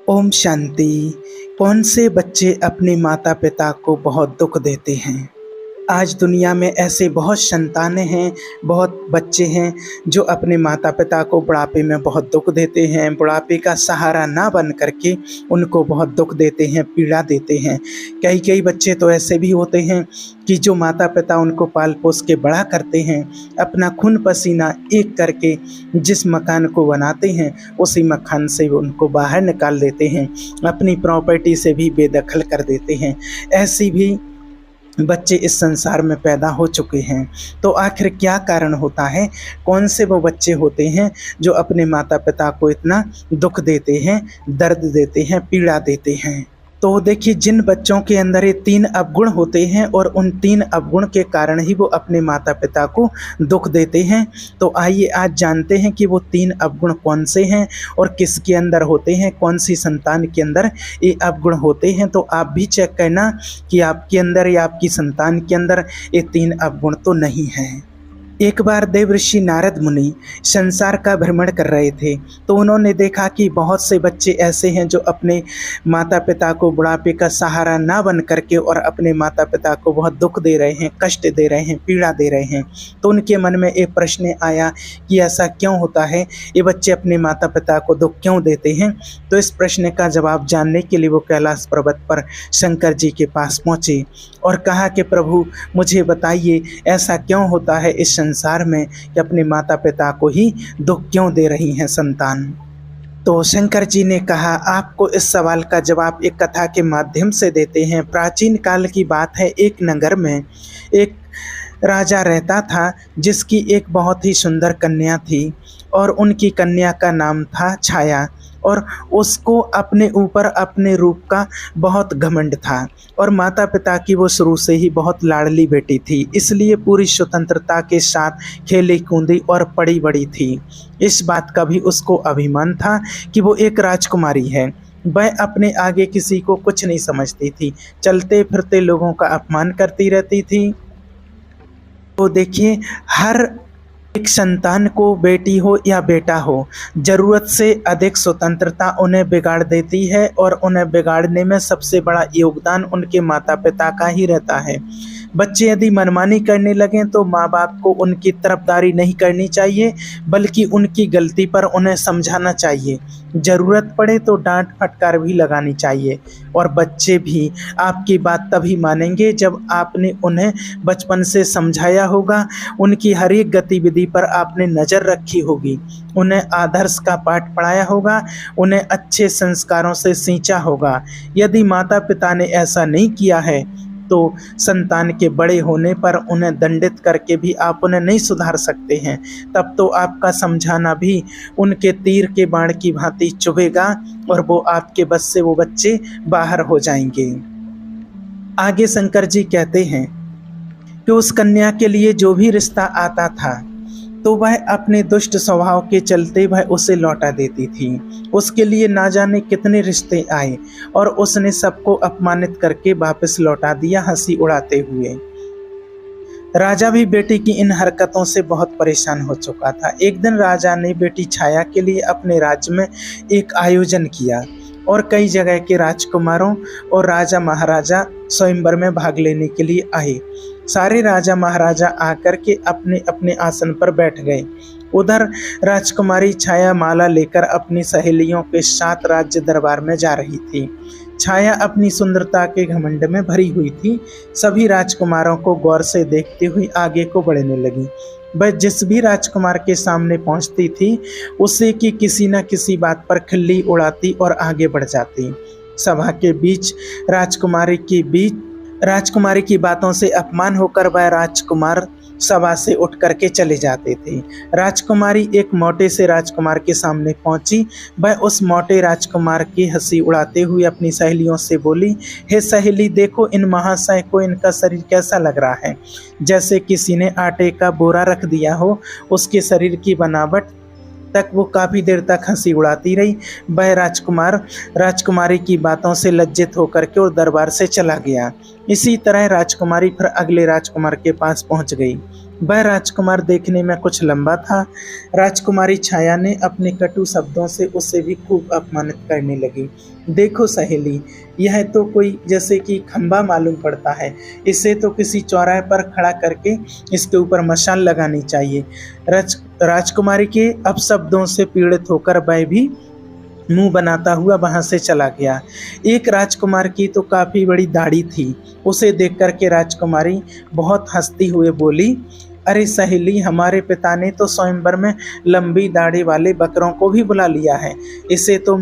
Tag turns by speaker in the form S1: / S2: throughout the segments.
S1: ओम शांति। कौन से बच्चे अपने माता पिता को बहुत दुख देते हैं? आज दुनिया में ऐसे बहुत संतानें हैं, बहुत बच्चे हैं जो अपने माता पिता को बुढ़ापे में बहुत दुख देते हैं। बुढ़ापे का सहारा ना बन करके उनको बहुत दुख देते हैं, पीड़ा देते हैं। कई कई बच्चे तो ऐसे भी होते हैं कि जो माता पिता उनको पाल पोस के बड़ा करते हैं, अपना खून पसीना एक करके जिस मकान को बनाते हैं उसी मकान से उनको बाहर निकाल देते हैं, अपनी प्रॉपर्टी से भी बेदखल कर देते हैं। ऐसी भी बच्चे इस संसार में पैदा हो चुके हैं। तो आखिर क्या कारण होता है? कौन से वो बच्चे होते हैं जो अपने माता पिता को इतना दुख देते हैं, दर्द देते हैं, पीड़ा देते हैं? तो देखिए, जिन बच्चों के अंदर ये 3 अवगुण होते हैं और उन 3 अवगुण के कारण ही वो अपने माता पिता को दुख देते हैं। तो आइए आज जानते हैं कि वो 3 अवगुण कौन से हैं और किसके अंदर होते हैं, कौन सी संतान के अंदर ये अवगुण होते हैं। तो आप भी चेक करना कि आपके अंदर या आपकी संतान के अंदर ये 3 अवगुण तो नहीं हैं। एक बार देवर्षि नारद मुनि संसार का भ्रमण कर रहे थे, तो उन्होंने देखा कि बहुत से बच्चे ऐसे हैं जो अपने माता पिता को बुढ़ापे का सहारा ना बन करके और अपने माता पिता को बहुत दुख दे रहे हैं, कष्ट दे रहे हैं, पीड़ा दे रहे हैं। तो उनके मन में एक प्रश्न आया कि ऐसा क्यों होता है, ये बच्चे अपने माता पिता को दुख क्यों देते हैं। तो इस प्रश्न का जवाब जानने के लिए वो कैलाश पर्वत पर शंकर जी के पास पहुँचे और कहा कि प्रभु मुझे बताइए, ऐसा क्यों होता है इस संसार में कि अपने माता पिता को ही दुख क्यों दे रही हैं संतान। तो शंकर जी ने कहा, आपको इस सवाल का जवाब एक कथा के माध्यम से देते हैं। प्राचीन काल की बात है, एक नगर में एक राजा रहता था जिसकी एक बहुत ही सुंदर कन्या थी और उनकी कन्या का नाम था छाया। और उसको अपने ऊपर अपने रूप का बहुत घमंड था और माता पिता की वो शुरू से ही बहुत लाडली बेटी थी, इसलिए पूरी स्वतंत्रता के साथ खेली कूदी और पड़ी बड़ी थी। इस बात का भी उसको अभिमान था कि वो एक राजकुमारी है। वह अपने आगे किसी को कुछ नहीं समझती थी, चलते फिरते लोगों का अपमान करती रहती थी। तो देखिए, हर एक संतान को, बेटी हो या बेटा हो, ज़रूरत से अधिक स्वतंत्रता उन्हें बिगाड़ देती है और उन्हें बिगाड़ने में सबसे बड़ा योगदान उनके माता पिता का ही रहता है। बच्चे यदि मनमानी करने लगें तो माँ बाप को उनकी तरफदारी नहीं करनी चाहिए, बल्कि उनकी गलती पर उन्हें समझाना चाहिए। ज़रूरत पड़े तो डांट फटकार भी लगानी चाहिए। और बच्चे भी आपकी बात तभी मानेंगे जब आपने उन्हें बचपन से समझाया होगा, उनकी हर एक गतिविधि पर आपने नज़र रखी होगी, उन्हें आदर्श का पाठ पढ़ाया होगा, उन्हें अच्छे संस्कारों से सींचा होगा। यदि माता पिता ने ऐसा नहीं किया है तो संतान के बड़े होने पर उन्हें दंडित करके भी आप उन्हें नहीं सुधार सकते हैं। तब तो आपका समझाना भी उनके तीर के बाण की भांति चुभेगा और वो आपके बस से वो बच्चे बाहर हो जाएंगे। आगे शंकर जी कहते हैं कि उस कन्या के लिए जो भी रिश्ता आता था तो वह अपने दुष्ट स्वभाव के चलते वह उसे लौटा देती थी। उसके लिए ना जाने कितने रिश्ते आए और उसने सबको अपमानित करके वापस लौटा दिया, हंसी उड़ाते हुए। राजा भी बेटी की इन हरकतों से बहुत परेशान हो चुका था। एक दिन राजा ने बेटी छाया के लिए अपने राज्य में एक आयोजन किया और कई जगह के राजकुमारों और राजा महाराजा स्वयंवर में भाग लेने के लिए आए। सारे राजा महाराजा आकर के अपने अपने आसन पर बैठ गए। उधर राजकुमारी छाया माला लेकर अपनी सहेलियों के साथ राज्य दरबार में जा रही थी। छाया अपनी सुंदरता के घमंड में भरी हुई थी। सभी राजकुमारों को गौर से देखती हुई आगे को बढ़ने लगी। वह जिस भी राजकुमार के सामने पहुंचती थी उसे की किसी न किसी बात पर खिल्ली उड़ाती और आगे बढ़ जाती। सभा के बीच राजकुमारी की बातों से अपमान होकर वह राजकुमार सभा से उठ करके चले जाते थे। राजकुमारी एक मोटे से राजकुमार के सामने पहुंची। वह उस मोटे राजकुमार की हंसी उड़ाते हुए अपनी सहेलियों से बोली, हे सहेली, देखो इन महाशय को, इनका शरीर कैसा लग रहा है, जैसे किसी ने आटे का बोरा रख दिया हो। उसके शरीर की बनावट तक वो काफ़ी देर तक हंसी उड़ाती रही। वह राजकुमारी की बातों से लज्जित होकर के और दरबार से चला गया। इसी तरह राजकुमारी फिर अगले राजकुमार के पास पहुंच गई वह राजकुमार देखने में कुछ लंबा था। राजकुमारी छाया ने अपने कटु शब्दों से उसे भी खूब अपमानित करने लगी। देखो सहेली, यह तो कोई जैसे कि खंबा मालूम पड़ता है, इसे तो किसी चौराहे पर खड़ा करके इसके ऊपर मशाल लगानी चाहिए। राजकुमारी के अपशब्दों से पीड़ित होकर वह भी मुंह बनाता हुआ वहां से चला गया। एक राजकुमार की तो काफी बड़ी दाढ़ी थी। उसे देख कर के राजकुमारी बहुत हंसती हुए बोली, अरे सहेली, हमारे पिता ने तो स्वयंवर में लंबी दाढ़ी वाले बकरों को भी बुला लिया है। इसे तो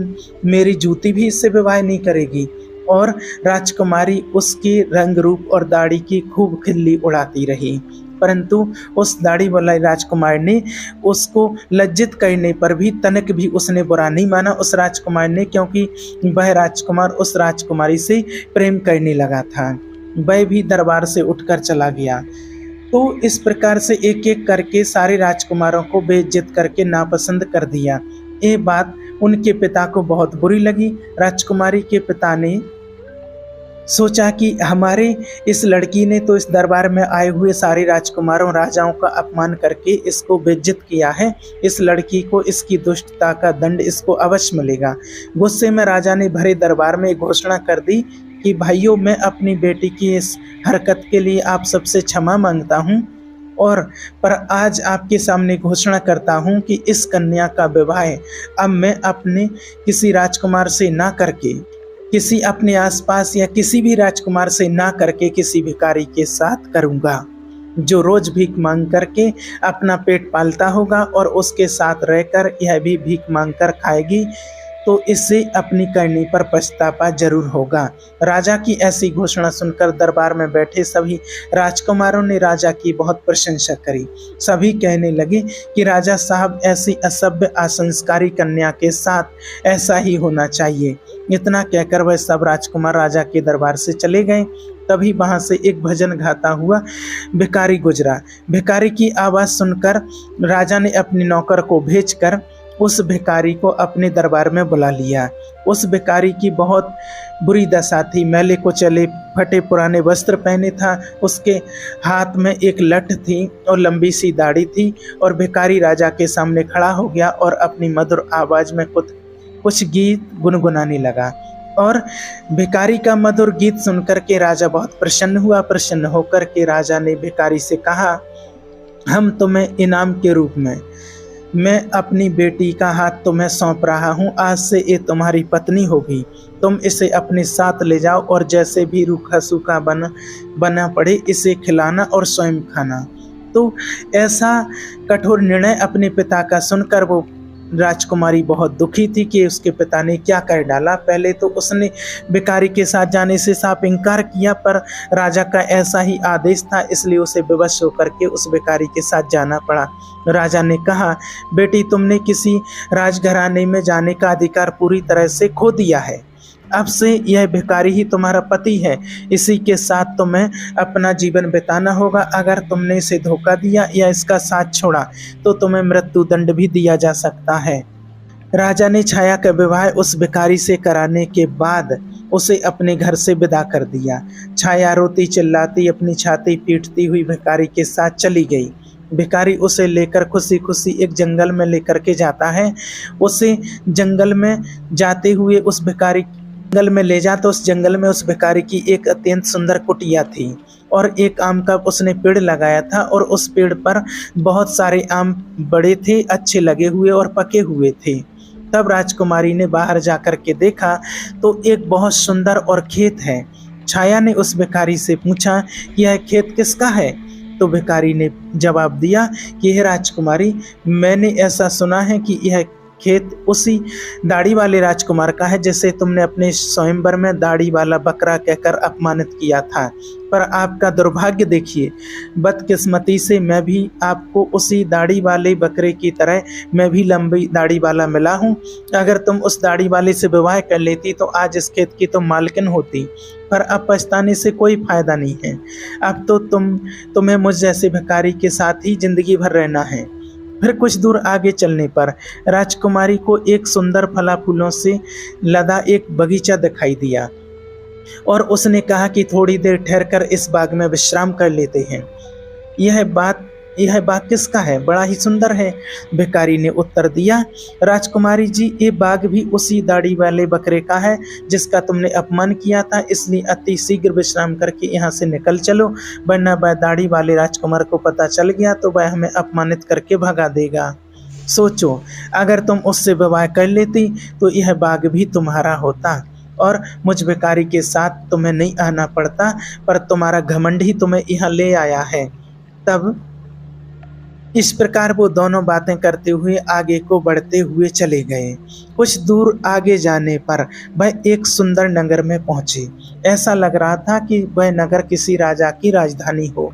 S1: मेरी जूती भी इससे विवाह नहीं करेगी। और राजकुमारी उसके रंग रूप और दाढ़ी की खूब खिल्ली उड़ाती रही, परंतु उस दाढ़ी वाले राजकुमार ने उसको लज्जित करने पर भी तनिक भी उसने बुरा नहीं माना उस राजकुमार ने, क्योंकि वह राजकुमार उस राजकुमारी से प्रेम करने लगा था। वह भी दरबार से उठकर चला गया। तो इस प्रकार से एक एक करके सारे राजकुमारों को बेइज्जत करके नापसंद कर दिया। ये बात उनके पिता को बहुत बुरी लगी। राजकुमारी के पिता ने सोचा कि हमारे इस लड़की ने तो इस दरबार में आए हुए सारे राजकुमारों राजाओं का अपमान करके इसको बेइज्जत किया है। इस लड़की को इसकी दुष्टता का दंड इसको अवश्य मिलेगा। गुस्से में राजा ने भरे दरबार में घोषणा कर दी कि भाइयों, मैं अपनी बेटी की इस हरकत के लिए आप सबसे क्षमा मांगता हूँ, और पर आज आपके सामने घोषणा करता हूँ कि इस कन्या का विवाह अब मैं अपने किसी राजकुमार से ना करके, किसी अपने आसपास या किसी भी राजकुमार से ना करके किसी भिखारी के साथ करूँगा, जो रोज भीख मांग करके अपना पेट पालता होगा और उसके साथ रहकर यह भी भीख मांग कर खाएगी, तो इससे अपनी करनी पर पछतावा जरूर होगा। राजा की ऐसी घोषणा सुनकर दरबार में बैठे सभी राजकुमारों ने राजा की बहुत प्रशंसा करी। सभी कहने लगे कि राजा साहब, ऐसी असभ्य असंस्कारी कन्या के साथ ऐसा ही होना चाहिए। इतना कहकर वह सब राजकुमार राजा के दरबार से चले गए। तभी वहां से एक भजन गाता हुआ भिखारी गुजरा। भिखारी की आवाज़ सुनकर राजा ने अपने नौकर को भेजकर उस भिखारी को अपने दरबार में बुला लिया। उस भिखारी की बहुत बुरी दशा थी। मैले कुचले फटे पुराने वस्त्र पहने था, उसके हाथ में एक लठ थी और लंबी सी दाढ़ी थी, और भिखारी राजा के सामने खड़ा हो गया और अपनी मधुर आवाज में कुछ गीत गुनगुनाने लगा। और भिखारी का मधुर गीत सुनकर के राजा बहुत प्रसन्न हुआ। प्रसन्न होकर के राजा ने भिखारी से कहा, हम तुम्हें इनाम के रूप में मैं अपनी बेटी का हाथ तुम्हें सौंप रहा हूँ। आज से ये तुम्हारी पत्नी होगी। तुम इसे अपने साथ ले जाओ और जैसे भी रूखा सूखा बना पड़े इसे खिलाना और स्वयं खाना। तो ऐसा कठोर निर्णय अपने पिता का सुनकर वो राजकुमारी बहुत दुखी थी कि उसके पिता ने क्या कर डाला। पहले तो उसने भिखारी के साथ जाने से साफ इनकार किया, पर राजा का ऐसा ही आदेश था, इसलिए उसे विवश होकर के उस भिखारी के साथ जाना पड़ा। राजा ने कहा, बेटी, तुमने किसी राजघराने में जाने का अधिकार पूरी तरह से खो दिया है। अब से यह भिखारी ही तुम्हारा पति है। इसी के साथ तुम्हें अपना जीवन बिताना होगा। अगर तुमने इसे धोखा दिया या इसका साथ छोड़ा तो तुम्हें मृत्यु दंड भी दिया जा सकता है। राजा ने छाया का विवाह उस भिखारी से कराने के बाद उसे अपने घर से विदा कर दिया। छाया रोती चिल्लाती अपनी छाती पीटती हुई भिखारी के साथ चली गई। भिखारी उसे लेकर खुशी खुशी एक जंगल में लेकर के जाता है। उसे जंगल में जाते हुए उस भिखारी जंगल में ले जाता उस जंगल में उस भिखारी की एक अत्यंत सुंदर कुटिया थी, और एक आम का उसने पेड़ लगाया था, और उस पेड़ पर बहुत सारे आम बड़े थे, अच्छे लगे हुए और पके हुए थे। तब राजकुमारी ने बाहर जाकर के देखा तो एक बहुत सुंदर और खेत है। छाया ने उस भिखारी से पूछा कि यह खेत किसका है? तो भिखारी ने जवाब दिया कि हे राजकुमारी, मैंने ऐसा सुना है कि यह खेत उसी दाढ़ी वाले राजकुमार का है जिसे तुमने अपने स्वयंवर में दाढ़ी वाला बकरा कहकर अपमानित किया था। पर आपका दुर्भाग्य देखिए, बदकिस्मती से मैं भी आपको उसी दाढ़ी वाले बकरे की तरह मैं भी लंबी दाढ़ी वाला मिला हूँ। अगर तुम उस दाढ़ी वाले से विवाह कर लेती तो आज इस खेत की तुम मालकिन होती, पर अब पछताने से कोई फायदा नहीं है। अब तो तुम्हें मुझ जैसे भिखारी के साथ ही जिंदगी भर रहना है। फिर कुछ दूर आगे चलने पर राजकुमारी को एक सुंदर फला फूलों से लदा एक बगीचा दिखाई दिया, और उसने कहा कि थोड़ी देर ठहरकर इस बाग में विश्राम कर लेते हैं। यह बात यह बाग किसका है? बड़ा ही सुंदर है। भिखारी ने उत्तर दिया, राजकुमारी जी, ये बाग भी उसी दाढ़ी वाले बकरे का है जिसका तुमने अपमान किया था, इसलिए अति शीघ्र विश्राम करके यहाँ से निकल चलो, वरना वह दाढ़ी वाले राजकुमार को पता चल गया तो वह हमें अपमानित करके भगा देगा। सोचो, अगर तुम उससे विवाह कर लेती तो यह बाग भी तुम्हारा होता और मुझ भिखारी के साथ तुम्हें नहीं आना पड़ता, पर तुम्हारा घमंड ही तुम्हें यहाँ ले आया है। तब इस प्रकार वो दोनों बातें करते हुए आगे को बढ़ते हुए चले गए। कुछ दूर आगे जाने पर वह एक सुंदर नगर में पहुंचे। ऐसा लग रहा था कि वह नगर किसी राजा की राजधानी हो।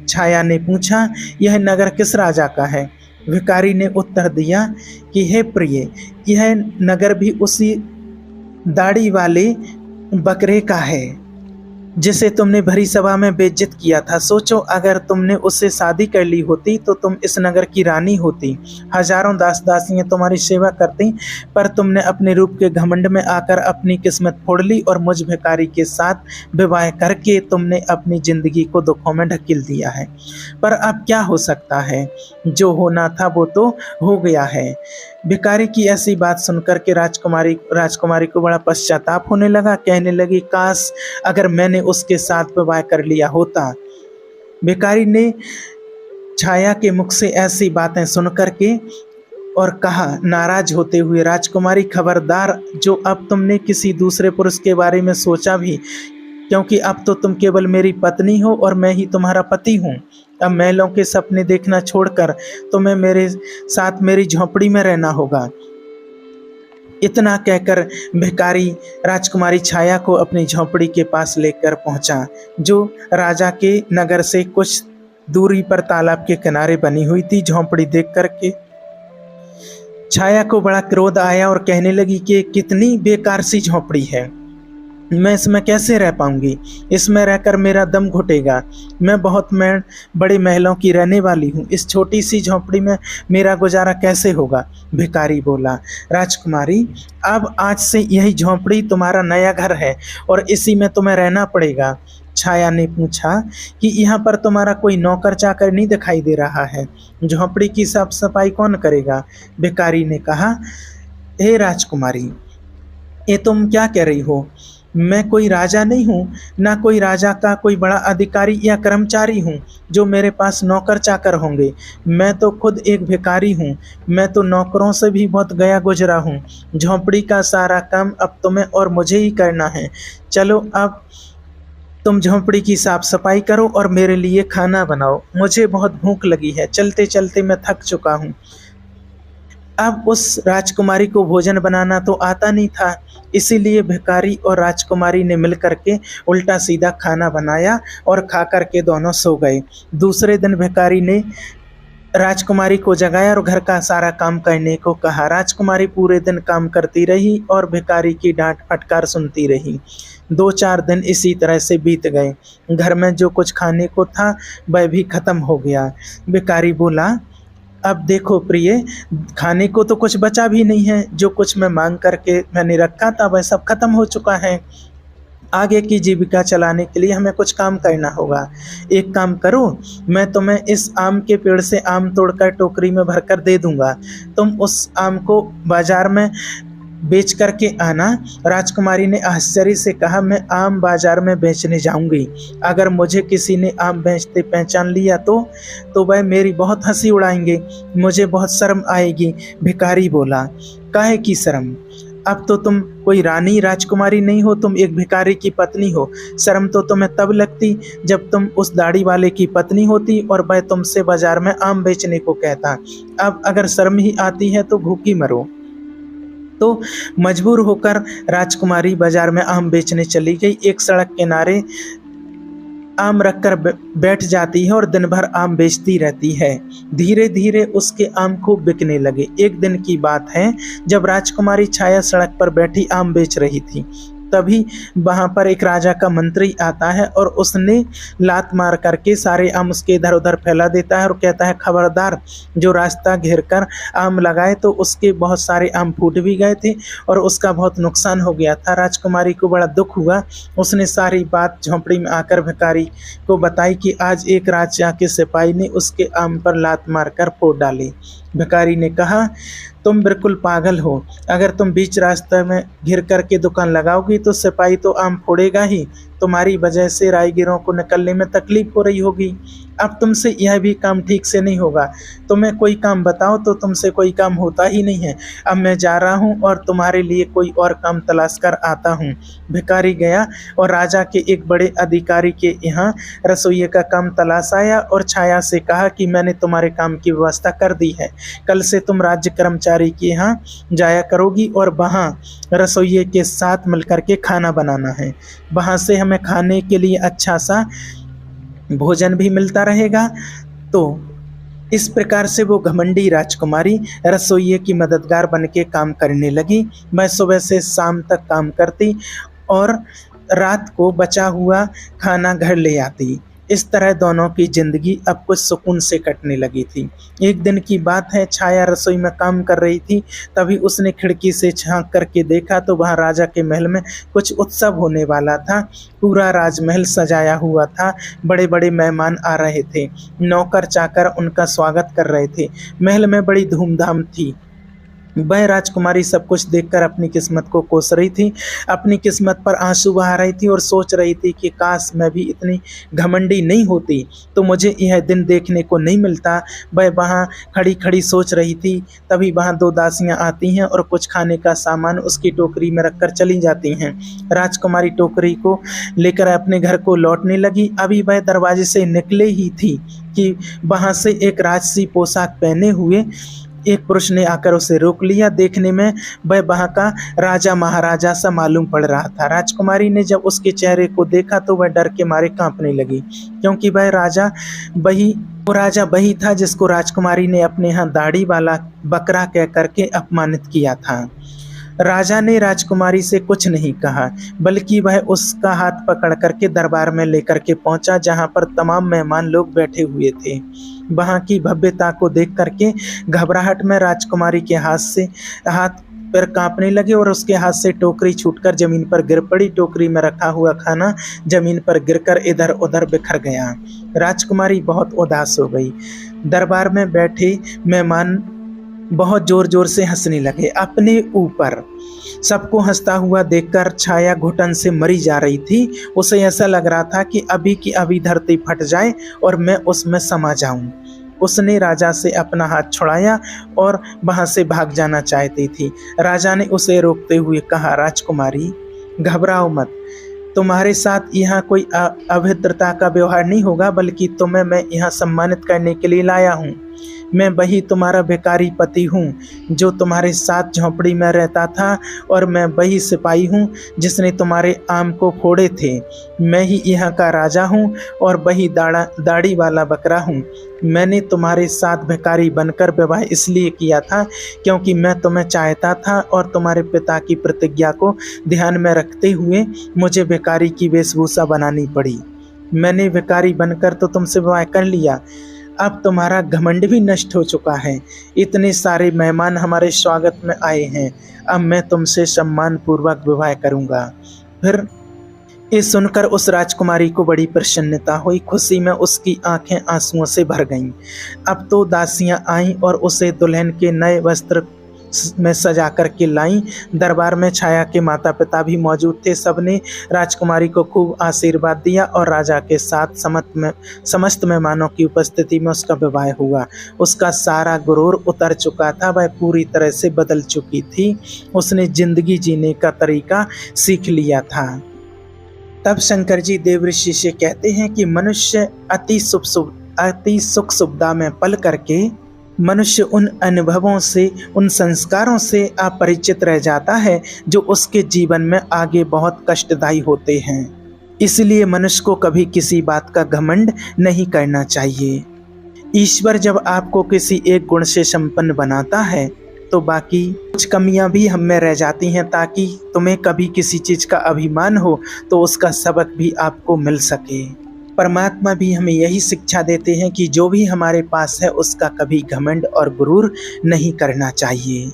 S1: छाया ने पूछा, यह नगर किस राजा का है? भिखारी ने उत्तर दिया कि हे प्रिय, यह नगर भी उसी दाढ़ी वाले बकरे का है जिसे तुमने भरी सभा में बेइज्जत किया था। सोचो, अगर तुमने उससे शादी कर ली होती तो तुम इस नगर की रानी होती, हजारों दास दासियां तुम्हारी सेवा करती, पर तुमने अपने रूप के घमंड में आकर अपनी किस्मत फोड़ ली और मुझ भिखारी के साथ विवाह करके तुमने अपनी जिंदगी को दुखों में ढकेल दिया है। पर अब क्या हो सकता है, जो होना था वो तो हो गया है। भिखारी की ऐसी बात सुनकर के राजकुमारी को बड़ा पश्चाताप होने लगा। कहने लगी, काश अगर मैंने उसके साथ विवाह कर लिया होता। भिखारी ने छाया के मुख से ऐसी बातें सुनकर के और कहा नाराज होते हुए, राजकुमारी खबरदार, जो अब तुमने किसी दूसरे पुरुष के बारे में सोचा भी, क्योंकि अब तो तुम केवल मेरी पत्नी हो और मैं ही तुम्हारा पति हूँ। अब महलों के सपने देखना छोड़कर तुम्हें मेरे साथ मेरी झोंपड़ी में रहना होगा। इतना कहकर भिखारी राजकुमारी छाया को अपनी झोंपड़ी के पास लेकर पहुंचा, जो राजा के नगर से कुछ दूरी पर तालाब के किनारे बनी हुई थी। झोंपड़ी देख करके छाया को बड़ा क्रोध आया और कहने लगी कि कितनी बेकार सी झोंपड़ी है, मैं इसमें कैसे रह पाऊंगी? इसमें रहकर मेरा दम घुटेगा। मैं बड़े महलों की रहने वाली हूँ, इस छोटी सी झोंपड़ी में मेरा गुजारा कैसे होगा? भिखारी बोला, राजकुमारी, अब आज से यही झोंपड़ी तुम्हारा नया घर है और इसी में तुम्हें रहना पड़ेगा। छाया ने पूछा कि यहाँ पर तुम्हारा कोई नौकर चाकर नहीं दिखाई दे रहा है? झोंपड़ी की साफ सफाई कौन करेगा? भिखारी ने कहा, हे राजकुमारी, ये तुम क्या कह रही हो? मैं कोई राजा नहीं हूँ, ना कोई राजा का कोई बड़ा अधिकारी या कर्मचारी हूँ जो मेरे पास नौकर चाकर होंगे। मैं तो खुद एक भिखारी हूँ। मैं तो नौकरों से भी बहुत गया गुजरा हूँ। झोंपड़ी का सारा काम अब तुम्हें और मुझे ही करना है। चलो, अब तुम झोंपड़ी की साफ सफाई करो और मेरे लिए खाना बनाओ। मुझे बहुत भूख लगी है, चलते चलते मैं थक चुका हूँ। अब उस राजकुमारी को भोजन बनाना तो आता नहीं था, इसीलिए भिखारी और राजकुमारी ने मिलकर के उल्टा सीधा खाना बनाया और खा कर के दोनों सो गए। दूसरे दिन भिखारी ने राजकुमारी को जगाया और घर का सारा काम करने को कहा। राजकुमारी पूरे दिन काम करती रही और भिखारी की डांट फटकार सुनती रही। 2-4 दिन इसी तरह से बीत गए। घर में जो कुछ खाने को था वह भी खत्म हो गया। भिखारी बोला, अब देखो प्रिय, खाने को तो कुछ बचा भी नहीं है। जो कुछ मैं मांग करके मैंने रखा था वह सब खत्म हो चुका है। आगे की जीविका चलाने के लिए हमें कुछ काम करना होगा। एक काम करो, मैं तुम्हें इस आम के पेड़ से आम तोड़कर टोकरी में भरकर दे दूंगा। तुम उस आम को बाजार में बेच करके आना। राजकुमारी ने आश्चर्य से कहा, मैं आम बाजार में बेचने जाऊंगी? अगर मुझे किसी ने आम बेचते पहचान लिया तो वह मेरी बहुत हंसी उड़ाएंगे, मुझे बहुत शर्म आएगी। भिखारी बोला, काहे की शर्म? अब तो तुम कोई रानी राजकुमारी नहीं हो, तुम एक भिखारी की पत्नी हो। शर्म तो तुम्हें तब लगती जब तुम उस दाढ़ी वाले की पत्नी होती और वह तुमसे बाजार में आम बेचने को कहता। अब अगर शर्म ही आती है तो भूखी मरो। तो मजबूर होकर राजकुमारी बाजार में आम बेचने चली गई। एक सड़क किनारे आम रखकर बैठ जाती है और दिन भर आम बेचती रहती है। धीरे धीरे उसके आम खूब बिकने लगे। एक दिन की बात है, जब राजकुमारी छाया सड़क पर बैठी आम बेच रही थी, तभी वहाँ पर एक राजा का मंत्री आता है और उसने लात मार करके सारे आम उसके इधर उधर फैला देता है और कहता है खबरदार, जो रास्ता घेर कर आम लगाए। तो उसके बहुत सारे आम फूट भी गए थे और उसका बहुत नुकसान हो गया था। राजकुमारी को बड़ा दुख हुआ। उसने सारी बात झोंपड़ी में आकर भिखारी को बताई कि आज एक राजा के सिपाही ने उसके आम पर लात मारकर फोड़ डाले। भिखारी ने कहा, तुम बिल्कुल पागल हो। अगर तुम बीच रास्ते में घिर करके दुकान लगाओगी तो सिपाही तो आम फोड़ेगा ही। तुम्हारी वजह से राहगीरों को निकलने में तकलीफ हो रही होगी। अब तुमसे यह भी काम ठीक से नहीं होगा। तुम्हें कोई काम बताओ तो तुमसे कोई काम होता ही नहीं है। अब मैं जा रहा हूँ और तुम्हारे लिए कोई और काम तलाश कर आता हूँ। भिखारी गया और राजा के एक बड़े अधिकारी के यहाँ रसोइये का काम तलाश आया और छाया से कहा कि मैंने तुम्हारे काम की व्यवस्था कर दी है। कल से तुम राज्य कर्मचारी के यहाँ जाया करोगी और वहाँ रसोइये के साथ मिलकर के खाना बनाना है। वहाँ से हमें खाने के लिए अच्छा सा भोजन भी मिलता रहेगा। तो इस प्रकार से वो घमंडी राजकुमारी रसोइये की मददगार बन के काम करने लगी। मैं सुबह से शाम तक काम करती और रात को बचा हुआ खाना घर ले आती। इस तरह दोनों की जिंदगी अब कुछ सुकून से कटने लगी थी। एक दिन की बात है, छाया रसोई में काम कर रही थी। तभी उसने खिड़की से झांक करके देखा तो वहाँ राजा के महल में कुछ उत्सव होने वाला था। पूरा राजमहल सजाया हुआ था। बड़े बड़े मेहमान आ रहे थे। नौकर चाकर उनका स्वागत कर रहे थे। महल में बड़ी धूमधाम थी। वह राजकुमारी सब कुछ देखकर अपनी किस्मत को कोस रही थी। अपनी किस्मत पर आंसू बहा रही थी और सोच रही थी कि काश मैं भी इतनी घमंडी नहीं होती तो मुझे यह दिन देखने को नहीं मिलता। वह वहाँ खड़ी खड़ी सोच रही थी। तभी वहाँ दो दासियाँ आती हैं और कुछ खाने का सामान उसकी टोकरी में रखकर चली जाती हैं। राजकुमारी टोकरी को लेकर अपने घर को लौटने लगी। अभी वह दरवाजे से निकले ही थी कि वहाँ से एक राजसी पोशाक पहने हुए एक पुरुष ने आकर उसे रोक लिया। देखने में वह वहाँ का राजा महाराजा सा मालूम पड़ रहा था। राजकुमारी ने जब उसके चेहरे को देखा तो वह डर के मारे कांपने लगी, क्योंकि वह राजा वही था जिसको राजकुमारी ने अपने यहाँ दाढ़ी वाला बकरा कह करके अपमानित किया था। राजा ने राजकुमारी से कुछ नहीं कहा, बल्कि वह उसका हाथ पकड़ करके दरबार में लेकर के पहुंचा, जहां पर तमाम मेहमान लोग बैठे हुए थे। वहां की भव्यता को देख करके घबराहट में राजकुमारी के हाथ पैर कांपने लगे और उसके हाथ से टोकरी छूटकर जमीन पर गिर पड़ी। टोकरी में रखा हुआ खाना जमीन पर गिरकर इधर उधर बिखर गया। राजकुमारी बहुत उदास हो गई। दरबार में बैठे मेहमान बहुत जोर जोर से हंसने लगे अपने ऊपर। सबको हंसता हुआ देखकर छाया घुटन से मरी जा रही थी। उसे ऐसा लग रहा था कि अभी की अभी धरती फट जाए और मैं उसमें समा जाऊं। उसने राजा से अपना हाथ छुड़ाया और वहां से भाग जाना चाहती थी। राजा ने उसे रोकते हुए कहा, राजकुमारी घबराओ मत, तुम्हारे साथ यहाँ कोई अभद्रता का व्यवहार नहीं होगा, बल्कि तुम्हें मैं यहाँ सम्मानित करने के लिए लाया हूँ। मैं वही तुम्हारा भिखारी पति हूँ जो तुम्हारे साथ झोंपड़ी में रहता था, और मैं वही सिपाही हूँ जिसने तुम्हारे आम को फोड़े थे। मैं ही यहाँ का राजा हूँ और वही दाढ़ी वाला बकरा हूँ। मैंने तुम्हारे साथ भिखारी बनकर विवाह इसलिए किया था क्योंकि मैं तुम्हें चाहता था, और तुम्हारे पिता की प्रतिज्ञा को ध्यान में रखते हुए मुझे भिखारी की वेशभूषा बनानी पड़ी। मैंने भिखारी बनकर तो तुमसे विवाह कर लिया। अब तुम्हारा घमंड भी नष्ट हो चुका है। इतने सारे मेहमान हमारे स्वागत में आए हैं। अब मैं तुमसे सम्मान पूर्वक विवाह करूंगा। फिर ये सुनकर उस राजकुमारी को बड़ी प्रसन्नता हुई। खुशी में उसकी आंखें आंसुओं से भर गईं। अब तो दासियां आईं और उसे दुल्हन के नए वस्त्र में सजा कर के लाई। दरबार में छाया के माता पिता भी मौजूद थे। सबने राजकुमारी को खूब आशीर्वाद दिया और राजा के साथ समस्त मेहमानों की उपस्थिति में उसका विवाह हुआ। उसका सारा गुरूर उतर चुका था। वह पूरी तरह से बदल चुकी थी। उसने जिंदगी जीने का तरीका सीख लिया था। तब शंकर जी देवऋषि से कहते हैं कि मनुष्य अति सुख सुविधा में पल करके मनुष्य उन अनुभवों से, उन संस्कारों से अपरिचित रह जाता है जो उसके जीवन में आगे बहुत कष्टदायी होते हैं। इसलिए मनुष्य को कभी किसी बात का घमंड नहीं करना चाहिए। ईश्वर जब आपको किसी एक गुण से संपन्न बनाता है तो बाकी कुछ कमियां भी हम में रह जाती हैं, ताकि तुम्हें कभी किसी चीज़ का अभिमान हो तो उसका सबक भी आपको मिल सके। परमात्मा भी हमें यही शिक्षा देते हैं कि जो भी हमारे पास है उसका कभी घमंड और गुरूर नहीं करना चाहिए।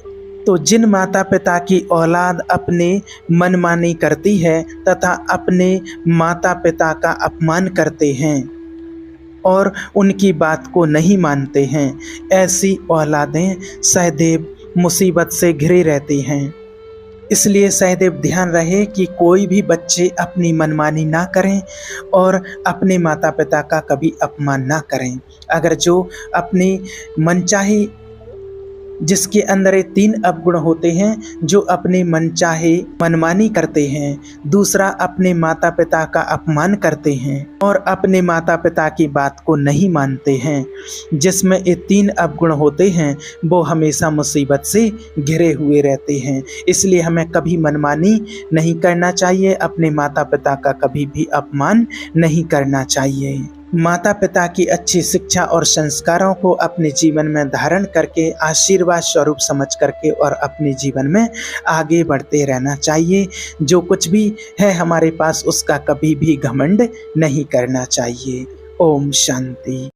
S1: तो जिन माता पिता की औलाद अपने मनमानी करती है तथा अपने माता पिता का अपमान करते हैं और उनकी बात को नहीं मानते हैं, ऐसी औलादें सदैव मुसीबत से घिरे रहती हैं। इसलिए सदैव ध्यान रहे कि कोई भी बच्चे अपनी मनमानी ना करें और अपने माता पिता का कभी अपमान ना करें। अगर जो अपनी मनचाही, जिसके अंदर ये 3 अवगुण होते हैं, जो अपने मनचाहे मनमानी करते हैं, दूसरा अपने माता पिता का अपमान करते हैं और अपने माता पिता की बात को नहीं मानते हैं, जिसमें ये 3 अवगुण होते हैं, वो हमेशा मुसीबत से घिरे हुए रहते हैं। इसलिए हमें कभी मनमानी नहीं करना चाहिए, अपने माता पिता का कभी भी अपमान नहीं करना चाहिए। माता पिता की अच्छी शिक्षा और संस्कारों को अपने जीवन में धारण करके आशीर्वाद स्वरूप समझ करके और अपने जीवन में आगे बढ़ते रहना चाहिए। जो कुछ भी है हमारे पास उसका कभी भी घमंड नहीं करना चाहिए। ओम शांति।